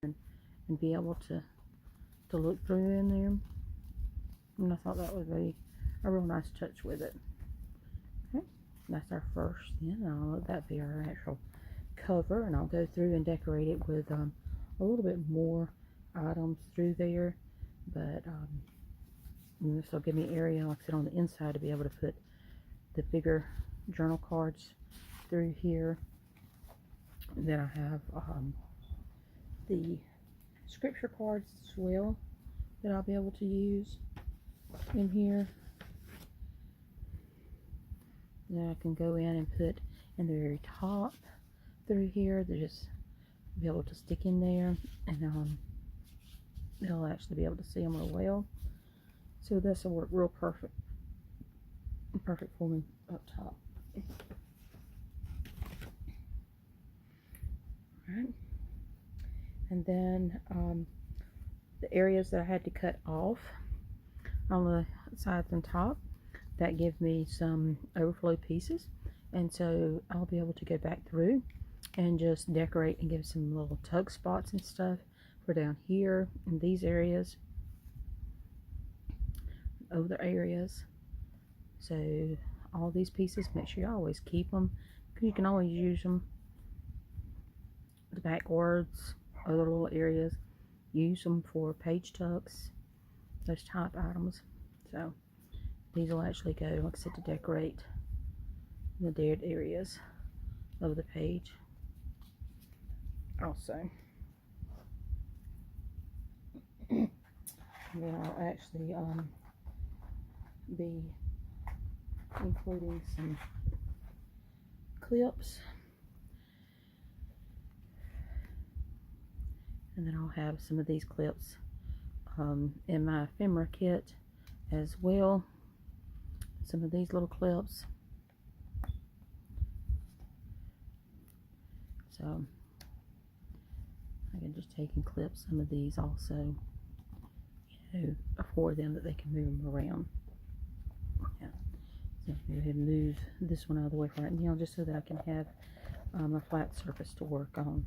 and be able to look through in there. And I thought that would be a real nice touch with it. Okay, that's our first. Then I'll let that be our actual cover, and I'll go through and decorate it with a little bit more items through there. But this will give me area, like I said, on the inside to be able to put the bigger journal cards through here. And then I have the scripture cards as well that I'll be able to use in here. Then I can go in and put in the very top through here to just be able to stick in there, and they'll actually be able to see them real well. So this will work real perfect for me up top. Alright, and then the areas that I had to cut off on the sides and top, that give me some overflow pieces, and so I'll be able to go back through and just decorate and give some little tug spots and stuff for down here in these areas, other areas. So all these pieces, make sure you always keep them, because you can always use them. The backwards, other little areas, use them for page tucks, those type items. So these will actually go, like I said, to decorate the dead areas of the page also. And then I'll actually be including some clips, and then I'll have some of these clips in my ephemera kit as well. Some of these little clips. So I can just take and clip some of these also, for them, that they can move them around. Yeah. So go ahead and move this one out of the way for right now, just so that I can have a flat surface to work on.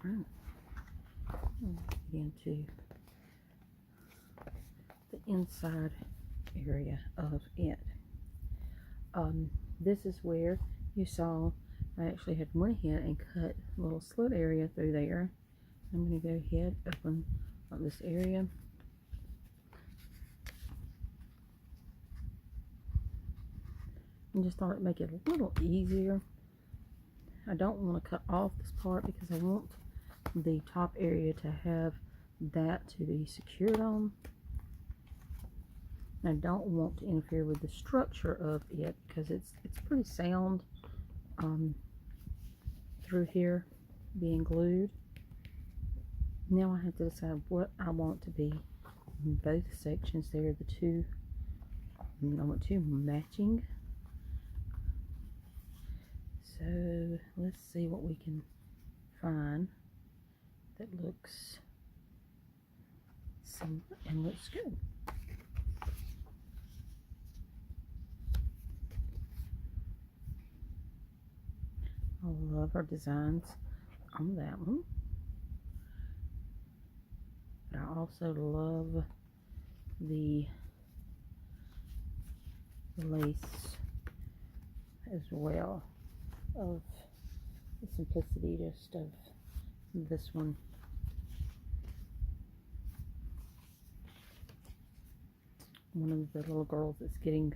Alright. Get into the inside area of it. This is where you saw I actually had went ahead and cut a little slit area through there. I'm going to go ahead, open up this area, and just thought it'd make it a little easier. I don't want to cut off this part because I want the top area to have that to be secured on. I don't want to interfere with the structure of it because it's pretty sound through here being glued. Now I have to decide what I want to be in both sections there. The two, I want two matching. So let's see what we can find that looks similar and looks good. I love our designs on that one. But I also love the lace as well, of the simplicity just of this one. One of the little girls that's getting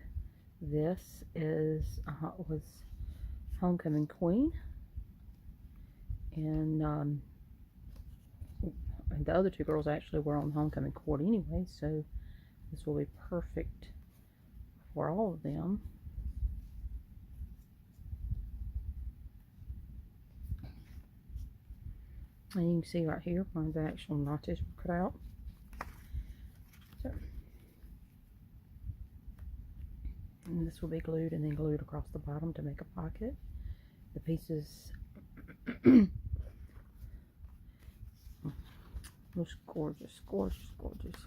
this was Homecoming Queen, and the other two girls actually were on Homecoming Court anyway, so this will be perfect for all of them. And you can see right here where the actual notches were cut out. So, and this will be glued and then glued across the bottom to make a pocket. The pieces looks gorgeous, gorgeous, gorgeous.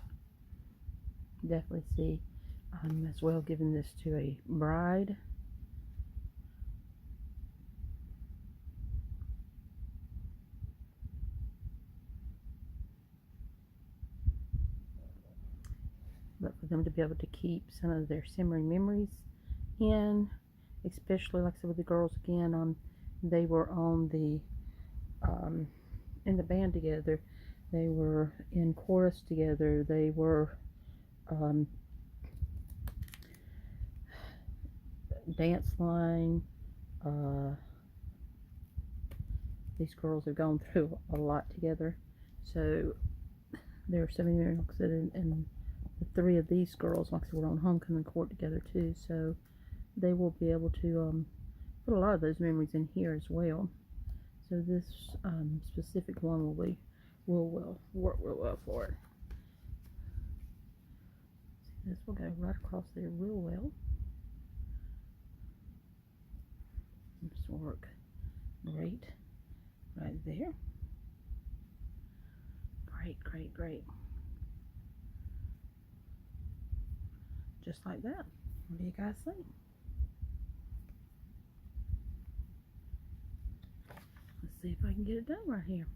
Definitely see as well giving this to a bride them to be able to keep some of their simmering memories in, especially like I said with the girls again. They were on the in the band together. They were in chorus together. They were dance line. These girls have gone through a lot together, so there are so many, like I said, and the three of these girls, like I said, were on homecoming court together too, so they will be able to put a lot of those memories in here as well. So this specific one will work real well for it. See, this will go right across there real well. This will work great right there. Great, great, great. Just like that. What do you guys think? Let's see if I can get it done right here.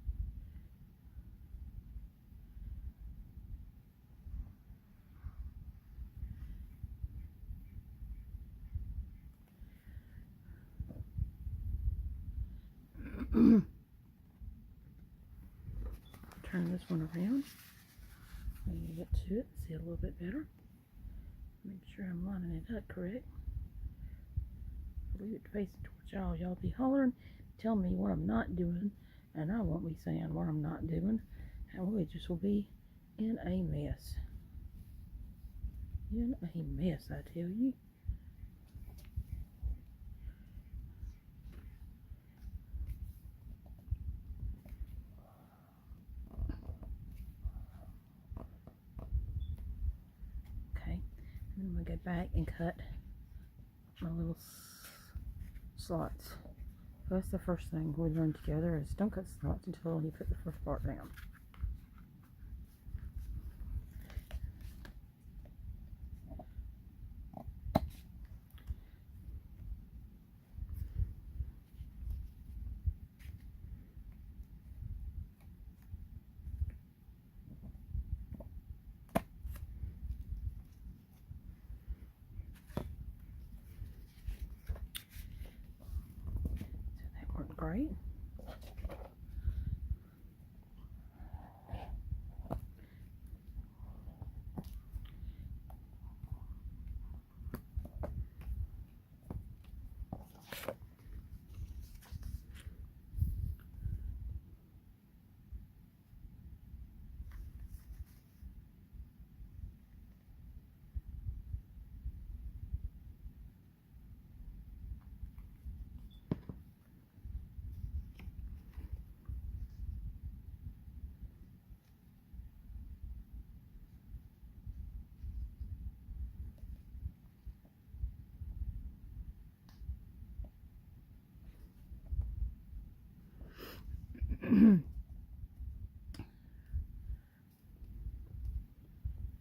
Turn this one around. When you get to it, see it a little bit better. Make sure I'm lining it up correct. Leave it facing towards y'all. Y'all be hollering, tell me what I'm not doing, and I won't be saying what I'm not doing, and we just will be in a mess. In a mess, I tell you. Okay, and then we go back and cut my little slots. So that's the first thing we learn together is don't cut slots until you put the first part down. So that worked great.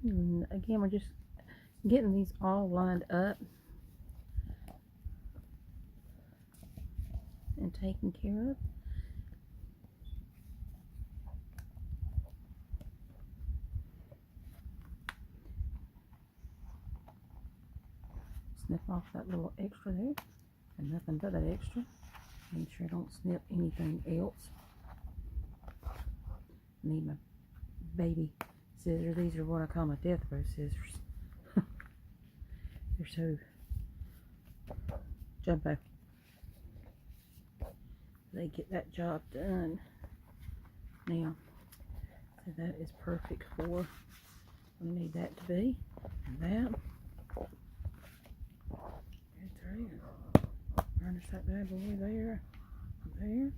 And again, we're just getting these all lined up and taken care of. Snip off that little extra there, and nothing but that extra. Make sure I don't snip anything else. Need my baby scissors. These are what I call my death row scissors. They're so jumbo. They get that job done. Now, so that is perfect for what we need that to be. And that. Get through. Burnish that bad boy there. There.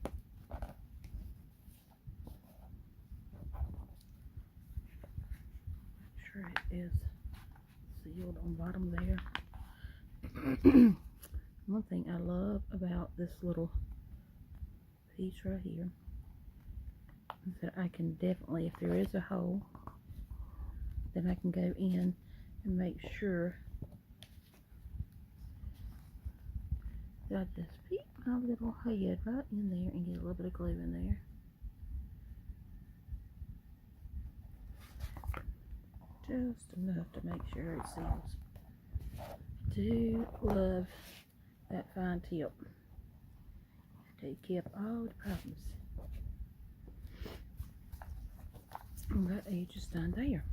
Make sure it is sealed on the bottom there. One thing I love about this little piece right here is that I can definitely, if there is a hole, then I can go in and make sure that I just peek my little head right in there and get a little bit of glue in there. just enough to make sure it seals. Do love that fine tip. Take care of all the problems. And that edge is done there.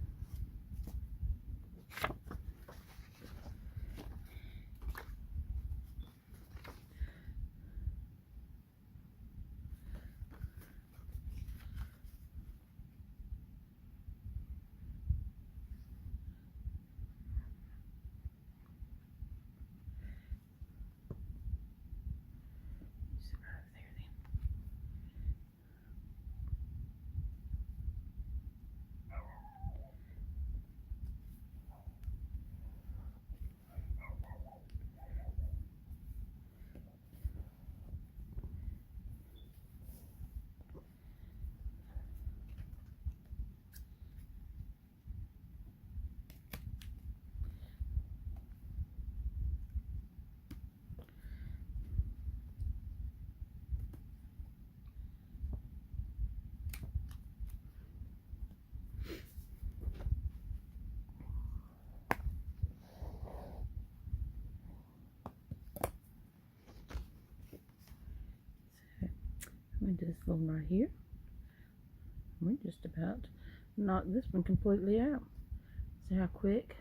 I'm going to do this one right here. We're just about knock this one completely out. See how quick?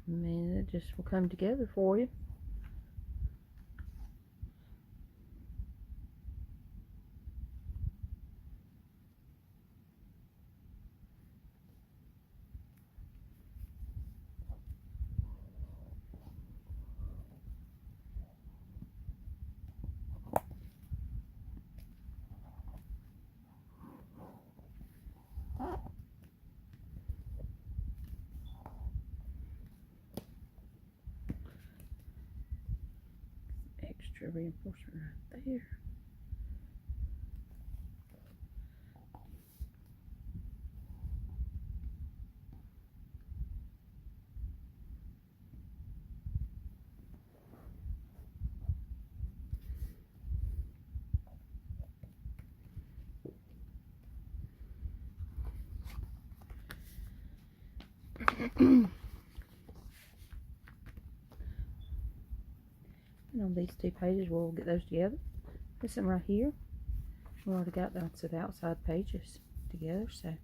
I mean, it just will come together for you. Extra reinforcement right there. And on these two pages, we'll get those together. This one right here, we already got the outside pages together. So,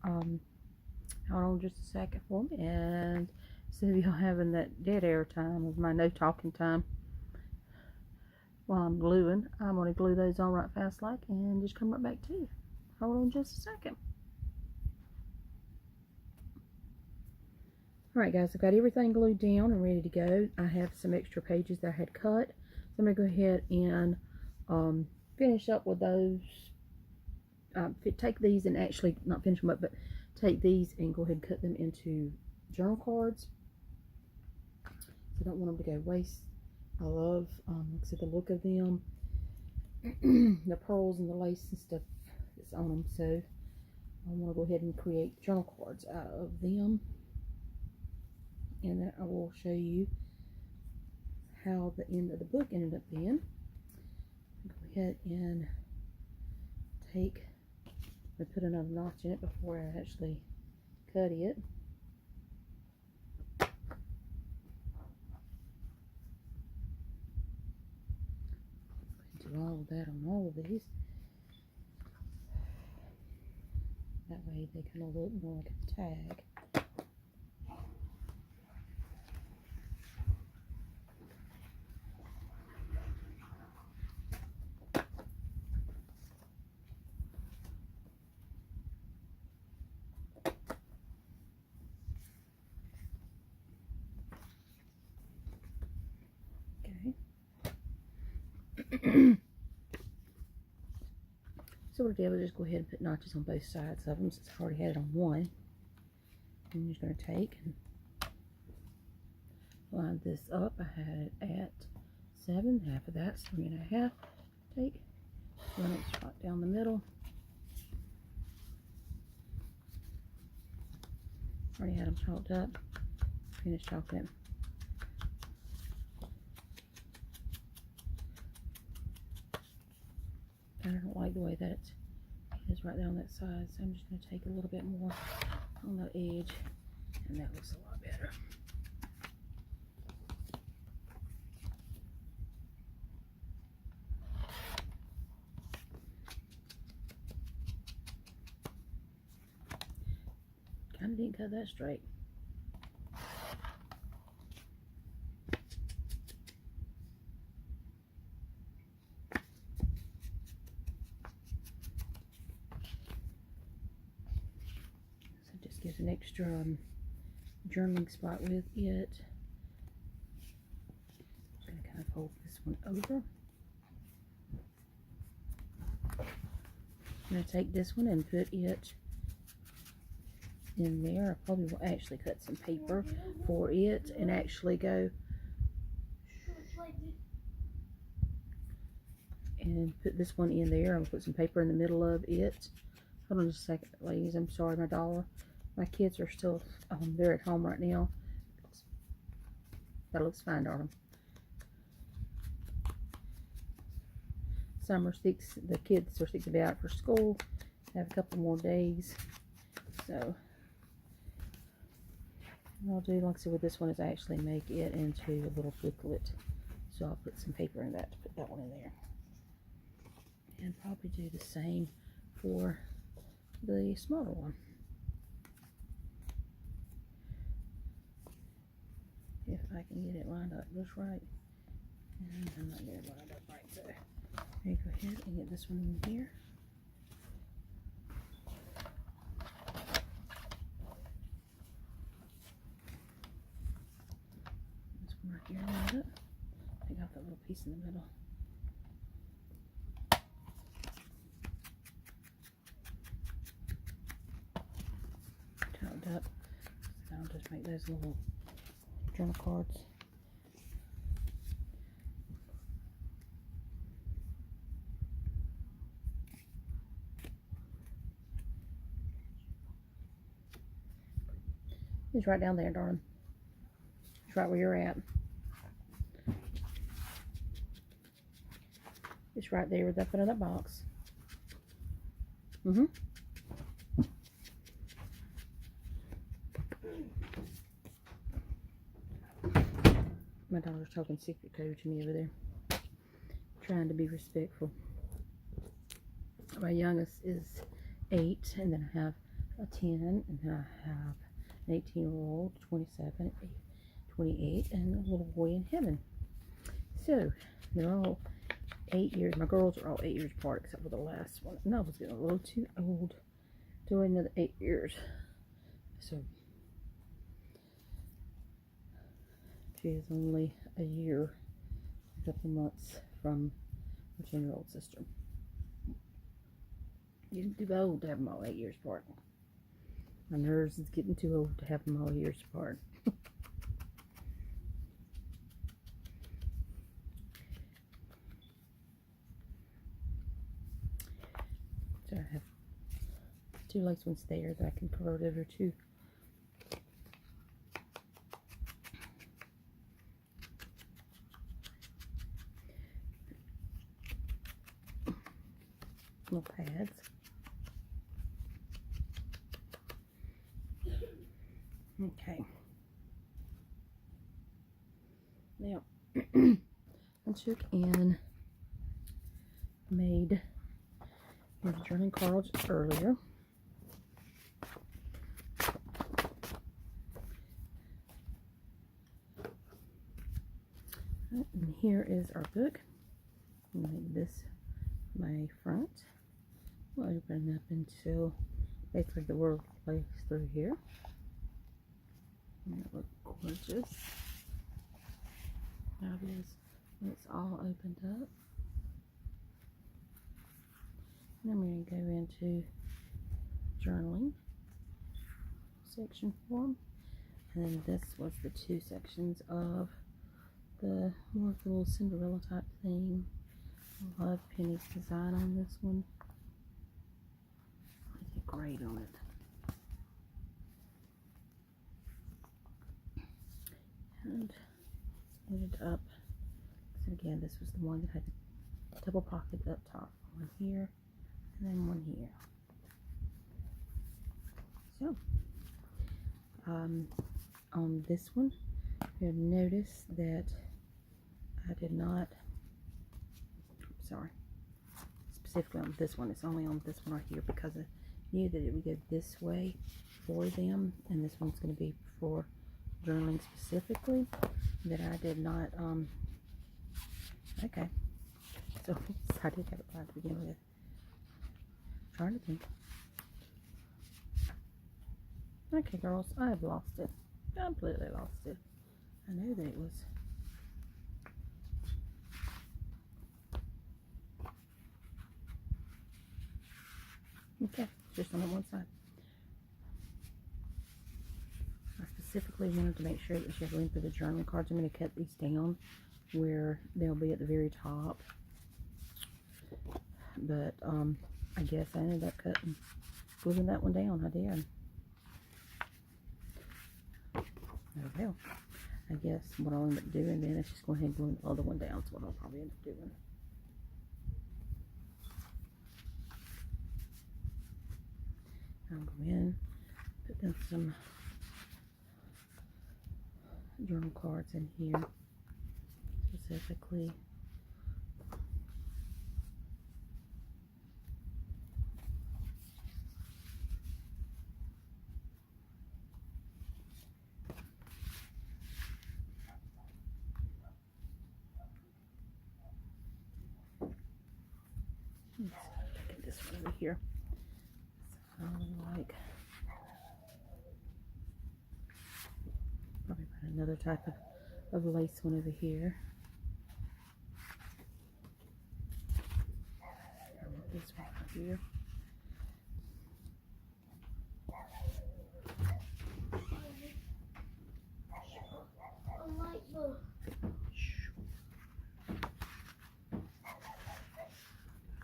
hold on just a second for me, and instead of y'all having that dead air time of my no talking time while I'm gluing, I'm going to glue those on right fast like and just come right back to you. Hold on just a second. Alright guys, I've got everything glued down and ready to go. I have some extra pages that I had cut. So I'm going to go ahead and finish up with those. Take these and actually, not finish them up, but take these and go ahead and cut them into journal cards. So I don't want them to go waste. I love, like I said, the look of them. The pearls and the lace and stuff that's on them. So I'm going to go ahead and create journal cards out of them. And then I will show you how the end of the book ended up being. Go ahead and put another notch in it before I actually cut it. Do all of that on all of these. That way they kind of look more like a tag. So what I did was just go ahead and put notches on both sides of them since I already had it on one. I'm just going to take and line this up. I had it at 7, half of that's 3.5. Take, run it straight down the middle. Already had them chalked up. Finish chalking it. I don't like the way that it is right there on that side, so I'm just going to take a little bit more on the edge And that looks a lot better. Kind of didn't cut that straight. So it just gives an extra journaling spot with it. I'm going to kind of fold this one over. I'm going to take this one and put it in there. I probably will actually cut some paper for it and actually go and put this one in there. I'm going to put some paper in the middle of it. Hold on just a second, ladies. I'm sorry, my kids are still, they're at home right now. That looks fine, darling. Summer sticks, the kids are 6 to be out for school. Have a couple more days. So what I'll do, like I said, with this one is actually make it into a little booklet. So I'll put some paper in that to put that one in there. And probably do the same for the smaller one. If I can get it lined up just right. And I'm not getting it lined up right, so I'm going to go ahead and get this one in here. Right here, lined up. Take out that little piece in the middle. Tightened up. So I'll just make those little journal cards. It's right down there, darling. It's right where you're at. It's right there with up in that box. My daughter's talking secret code to me over there. Trying to be respectful. My youngest is 8, and then I have a 10, and then I have an 18-year-old, 27, 28, and a little boy in heaven. So, they're all 8 years. My girls are all 8 years apart, except for the last one. And I was getting a little too old to wait another 8 years. So, she is only a year, a couple months from my 10-year-old sister. Getting too old to have them all 8 years apart. My nerves is getting too old to have them all years apart. So I have 2 lace ones there that I can convert over to little pads. Okay. Now, I took and made the journaling cards earlier. And here is our book. I'm going to make this my front. We'll open it up until basically the word plays through here. And it looks gorgeous. Fabulous. It's all opened up. And I'm going to go into journaling section form. And then this was the 2 sections of the more little Cinderella type theme. I love Penny's design on this one. I did great on it. And ended up, so again, this was the one that had double pockets up top. One here, and then one here. So, On this one, you'll notice that I did not, sorry, specifically on this one, it's only on this one right here because I knew that it would go this way for them, and this one's going to be for journaling specifically, that I did not, okay, so I did have it right to begin with. I'm trying to think. Okay, girls, I have lost it. Completely lost it. I know that it was. Okay, just on that one side. I specifically wanted to make sure that she had room for the journaling cards. I'm going to cut these down where they'll be at the very top. But, I guess I ended up gluing that one down. I did. Oh well. I guess what I'll end up doing then is just go ahead and glue the other one down. That's what I'll probably end up doing. I'll go in, put in some journal cards in here, specifically. Taking this one over here. So I like probably put another type of lace one over here. I want this one over here.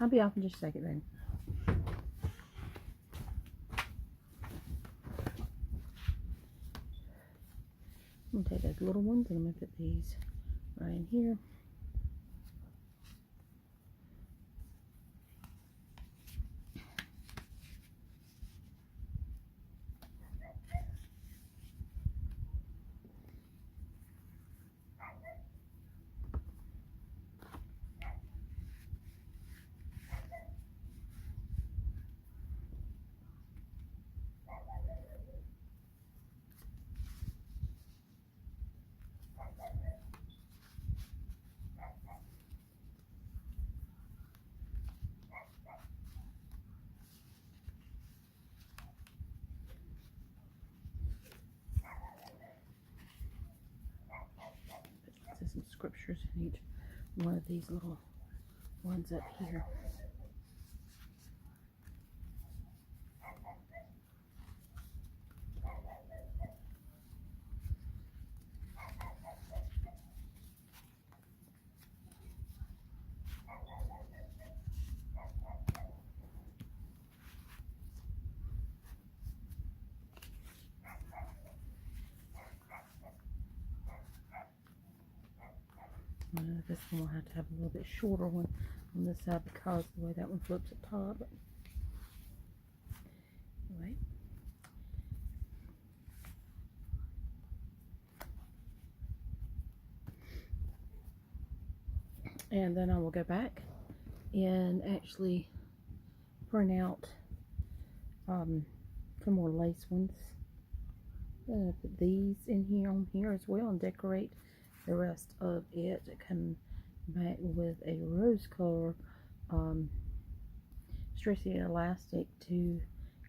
I'll be off in just a second then. I'm going to take those little ones and I'm going to put these right in here. Put some scriptures in each one of these little ones up here. This one will have to have a little bit shorter one on this side because of the way that one flips at top. But anyway. And then I will go back and actually print out some more lace ones. Put these in here on here as well and decorate the rest of it. Come back with a rose color stretchy elastic to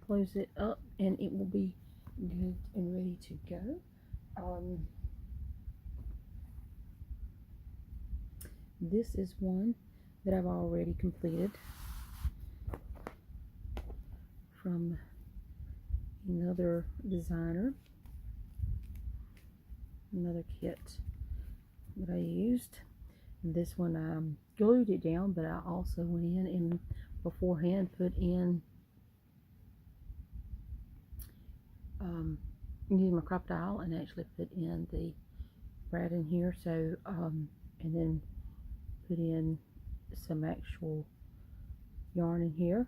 close it up, and it will be good and ready to go. This is one that I've already completed from another designer, another kit that I used. And this one I glued it down, but I also went in and beforehand put in used my Crop-A-Dile and actually put in the brad in here, so and then put in some actual yarn in here,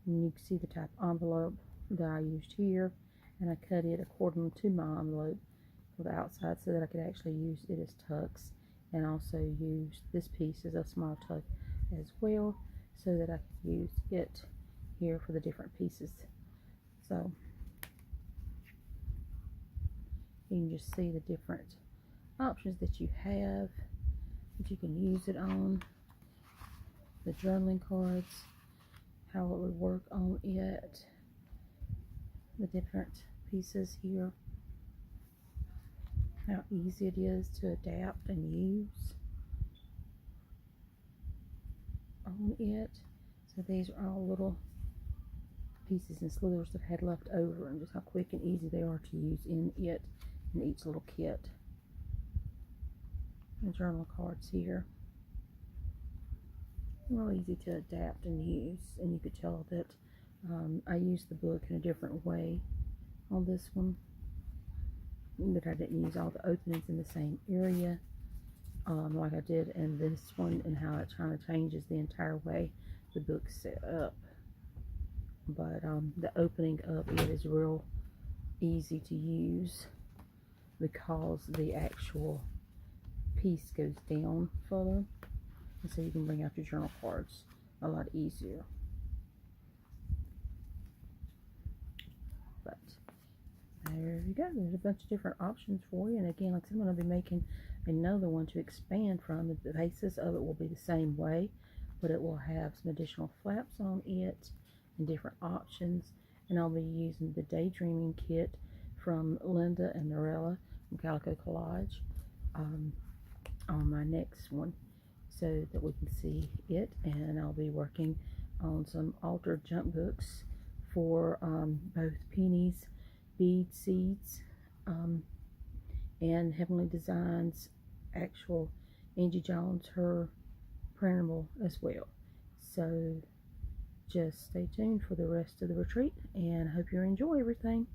and you can see the type envelope that I used here, and I cut it according to my envelope for the outside so that I could actually use it as tucks, and also use this piece as a small tuck as well, so that I could use it here for the different pieces. So you can just see the different options that you have that you can use it on. The journaling cards, how it would work on it, the different pieces here, how easy it is to adapt and use on it. So these are all little pieces and slivers I've had left over, and just how quick and easy they are to use in it, in each little kit. The journal cards here, real easy to adapt and use, and you could tell that I used the book in a different way on this one, that I didn't use all the openings in the same area like I did in this one, and how it kind of changes the entire way the book's set up. But the opening of it is real easy to use because the actual piece goes down further, and so you can bring out your journal cards a lot easier. But there you go. There's a bunch of different options for you, and again, like I said, I'm going to be making another one to expand from. The basis of it will be the same way, but it will have some additional flaps on it and different options, and I'll be using the Daydreaming kit from Linda and Norella from Calico Collage on my next one, so that we can see it. And I'll be working on some altered junk books for both Penny's Bead Seeds and Heavenly Designs actual Angie Jones, her printable as well. So just stay tuned for the rest of the retreat, and I hope you enjoy everything.